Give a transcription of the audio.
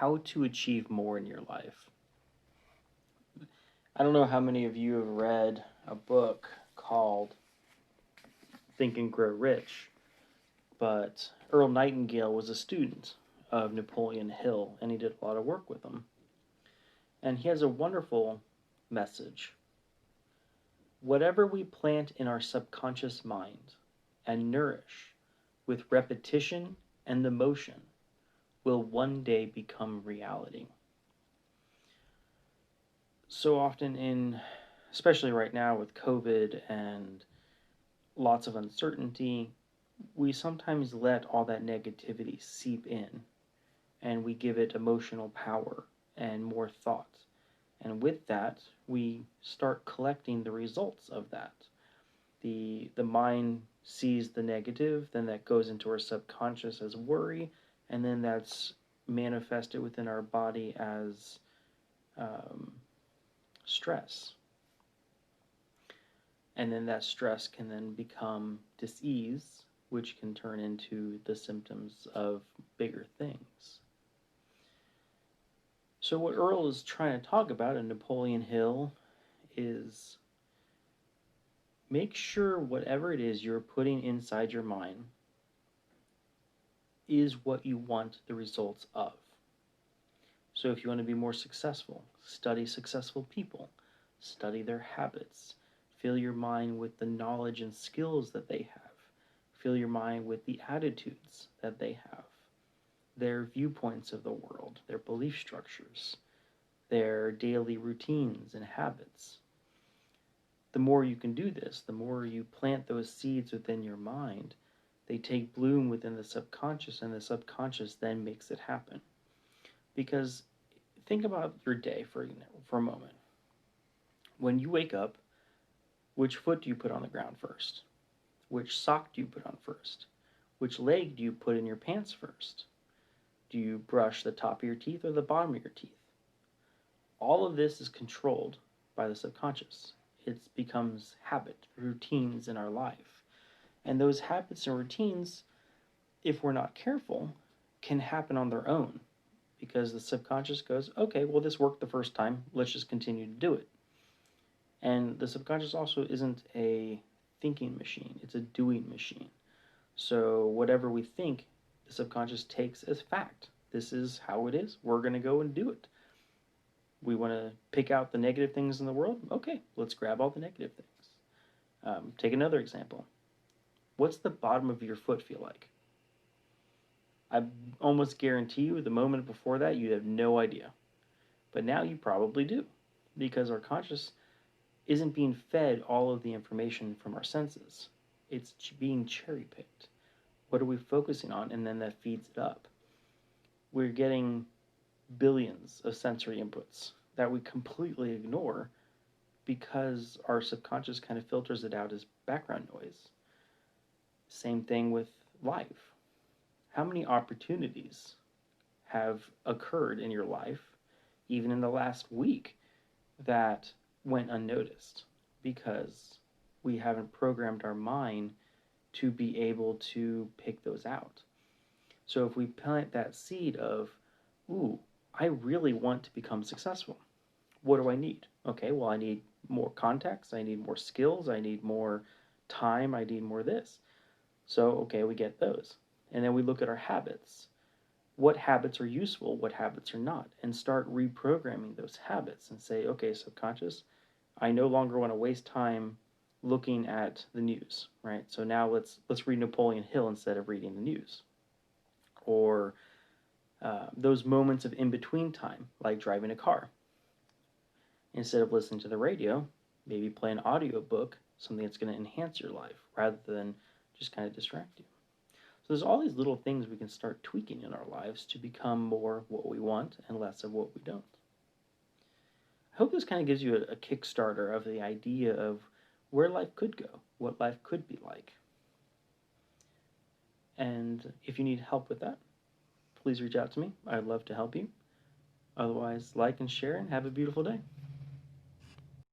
how to achieve more in your life. I don't know how many of you have read a book called Think and Grow Rich, but Earl Nightingale was a student of Napoleon Hill, and he did a lot of work with him. And he has a wonderful message. Whatever we plant in our subconscious mind and nourish with repetition and emotion will one day become reality. So often especially right now with COVID and lots of uncertainty, we sometimes let all that negativity seep in and we give it emotional power and more thought. And with that, we start collecting the results of that. The mind sees the negative, then that goes into our subconscious as worry, and then that's manifested within our body as stress. And then that stress can then become dis-ease, which can turn into the symptoms of bigger things. So what Earl is trying to talk about in Napoleon Hill is make sure whatever it is you're putting inside your mind is what you want the results of. So if you want to be more successful, study successful people, study their habits, fill your mind with the knowledge and skills that they have, fill your mind with the attitudes that they have, their viewpoints of the world, their belief structures, their daily routines and habits. The more you can do this, the more you plant those seeds within your mind, they take bloom within the subconscious, and the subconscious then makes it happen. Because think about your day for a moment. When you wake up, which foot do you put on the ground first? Which sock do you put on first? Which leg do you put in your pants first? Do you brush the top of your teeth or the bottom of your teeth? All of this is controlled by the subconscious. It becomes habit, routines in our life. And those habits and routines, if we're not careful, can happen on their own. Because the subconscious goes, okay, well, this worked the first time. Let's just continue to do it. And the subconscious also isn't a thinking machine. It's a doing machine. So whatever we think, the subconscious takes as fact. This is how it is. We're going to go and do it. We want to pick out the negative things in the world. Okay, let's grab all the negative things. Take another example. What's the bottom of your foot feel like? I almost guarantee you the moment before that you have no idea. But now you probably do, because our conscious isn't being fed all of the information from our senses. It's being cherry-picked. What are we focusing on? And then that feeds it up. We're getting billions of sensory inputs that we completely ignore because our subconscious kind of filters it out as background noise. Same thing with life. How many opportunities have occurred in your life, even in the last week, that went unnoticed because we haven't programmed our mind to be able to pick those out? So if we plant that seed of, ooh, I really want to become successful. What do I need? Okay, well, I need more contacts, I need more skills, I need more time, I need more this. So, okay, we get those. And then we look at our habits. What habits are useful, what habits are not, and start reprogramming those habits and say, okay, subconscious, I no longer want to waste time looking at the news, right? So now let's read Napoleon Hill instead of reading the news. Or those moments of in-between time, like driving a car. Instead of listening to the radio, maybe play an audio book, something that's going to enhance your life rather than just kind of distract you. So there's all these little things we can start tweaking in our lives to become more what we want and less of what we don't. I hope this kind of gives you a kickstarter of the idea of where life could go, what life could be like. And if you need help with that, please reach out to me. I'd love to help you. Otherwise, like and share and have a beautiful day.